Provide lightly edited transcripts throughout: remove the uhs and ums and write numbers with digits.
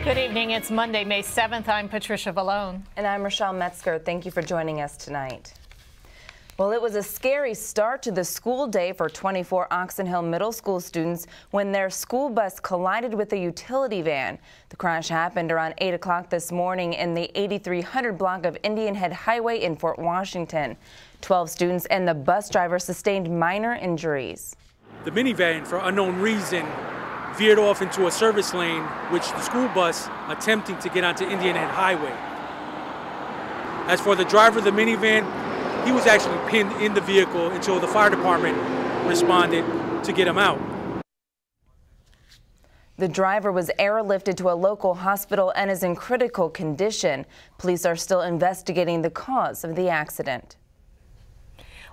Good evening. It's Monday, May 7th. I'm Patricia Vallone. And I'm Rochelle Metzger. Thank you for joining us tonight. Well, it was a scary start to the school day for 24 Oxon Hill Middle School students when their school bus collided with a utility van. The crash happened around 8 o'clock this morning in the 8300 block of Indian Head Highway in Fort Washington. 12 students and the bus driver sustained minor injuries. The minivan, for unknown reason, veered off into a service lane, which the school bus attempting to get onto Indian Head Highway. As for the driver of the minivan, he was actually pinned in the vehicle until the fire department responded to get him out. The driver was airlifted to a local hospital and is in critical condition. Police are still investigating the cause of the accident.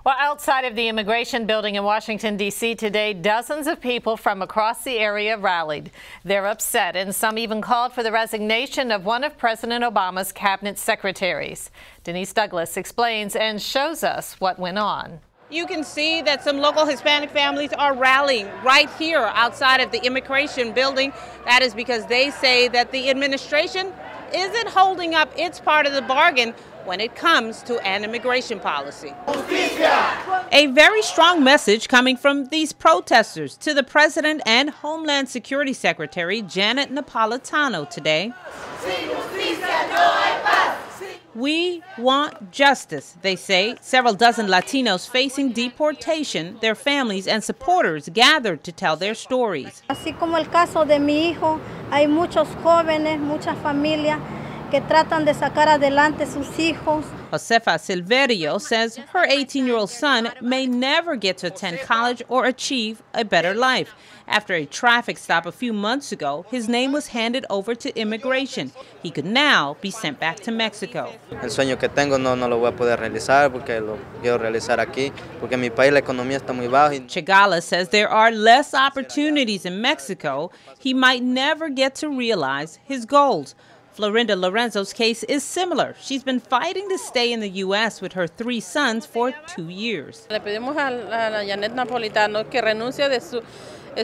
Well, outside of the immigration building in Washington, D.C. today, dozens of people from across the area rallied. They're upset, and some even called for the resignation of one of President Obama's cabinet secretaries. Denise Douglas explains and shows us what went on. You can see that some local Hispanic families are rallying right here outside of the immigration building. That is because they say that the administration isn't holding up its part of the bargain when it comes to an immigration policy. A very strong message coming from these protesters to the President and Homeland Security Secretary Janet Napolitano today. We want justice, they say. Several dozen Latinos facing deportation, their families and supporters gathered to tell their stories. Así como el caso de mi hijo, hay muchos jóvenes, muchas familias que tratan de sacar adelante sus hijos. Josefa Silverio says her 18-year-old son may never get to attend college or achieve a better life. After a traffic stop a few months ago, his name was handed over to immigration. He could now be sent back to Mexico. El sueño que tengo no lo voy a poder realizar porque lo quiero realizar aquí, porque en mi país la economía está muy baja. Chagala says there are less opportunities in Mexico. He might never get to realize his goals. Florinda Lorenzo's case is similar. She's been fighting to stay in the U.S. with her 3 sons for 2 years. Le pedimos a Janet Napolitano que renuncie de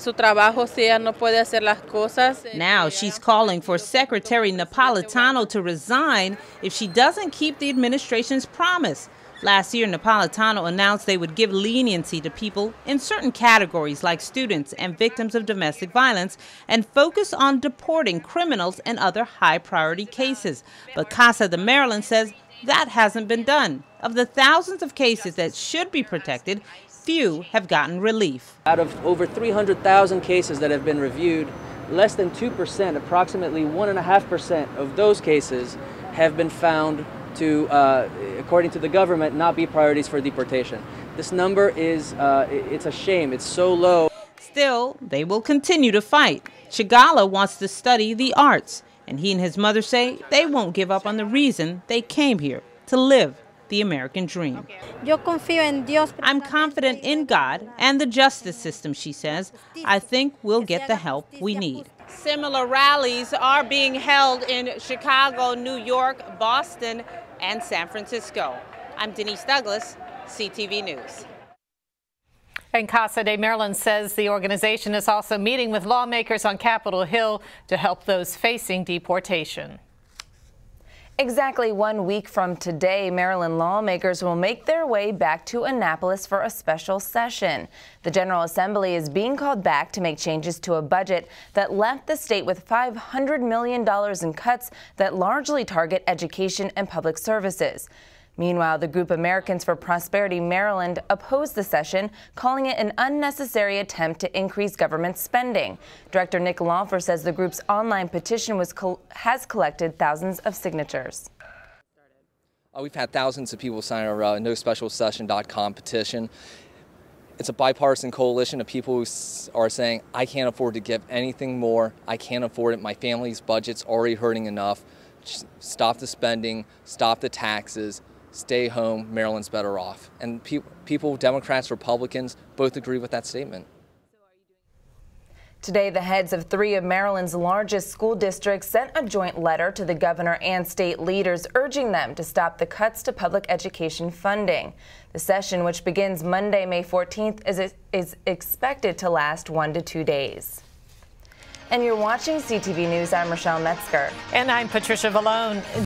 su trabajo si ella no puede hacer las cosas. Now she's calling for Secretary Napolitano to resign if she doesn't keep the administration's promise. Last year, Napolitano announced they would give leniency to people in certain categories like students and victims of domestic violence and focus on deporting criminals and other high-priority cases. But Casa de Maryland says that hasn't been done. Of the thousands of cases that should be protected, few have gotten relief. Out of over 300,000 cases that have been reviewed, less than 2%, approximately 1.5% of those cases have been found to, according to the government, not be priorities for deportation. This number is, it's a shame. It's so low. Still, they will continue to fight. Chagala wants to study the arts, and he and his mother say they won't give up on the reason they came here, to live the American dream. Yo confío en Dios. I'm confident in God and the justice system, she says. I think we'll get the help we need. Similar rallies are being held in Chicago, New York, Boston, and San Francisco. I'm Denise Douglas, CTV News. And Casa de Maryland says the organization is also meeting with lawmakers on Capitol Hill to help those facing deportation. Exactly 1 week from today, Maryland lawmakers will make their way back to Annapolis for a special session. The General Assembly is being called back to make changes to a budget that left the state with $500 million in cuts that largely target education and public services. Meanwhile, the group Americans for Prosperity Maryland opposed the session, calling it an unnecessary attempt to increase government spending. Director Nick Lawfer says the group's online petition has collected thousands of signatures. We've had thousands of people sign our nospecialsession.com petition. It's a bipartisan coalition of people who are saying, I can't afford to give anything more. I can't afford it. My family's budget's already hurting enough. Stop the spending, stop the taxes. Stay home, Maryland's better off. And people, Democrats, Republicans, both agree with that statement. Today, the heads of 3 of Maryland's largest school districts sent a joint letter to the governor and state leaders urging them to stop the cuts to public education funding. The session, which begins Monday, May 14th, is expected to last 1 to 2 days. And you're watching CTV News. I'm Rochelle Metzger. And I'm Patricia Vallone.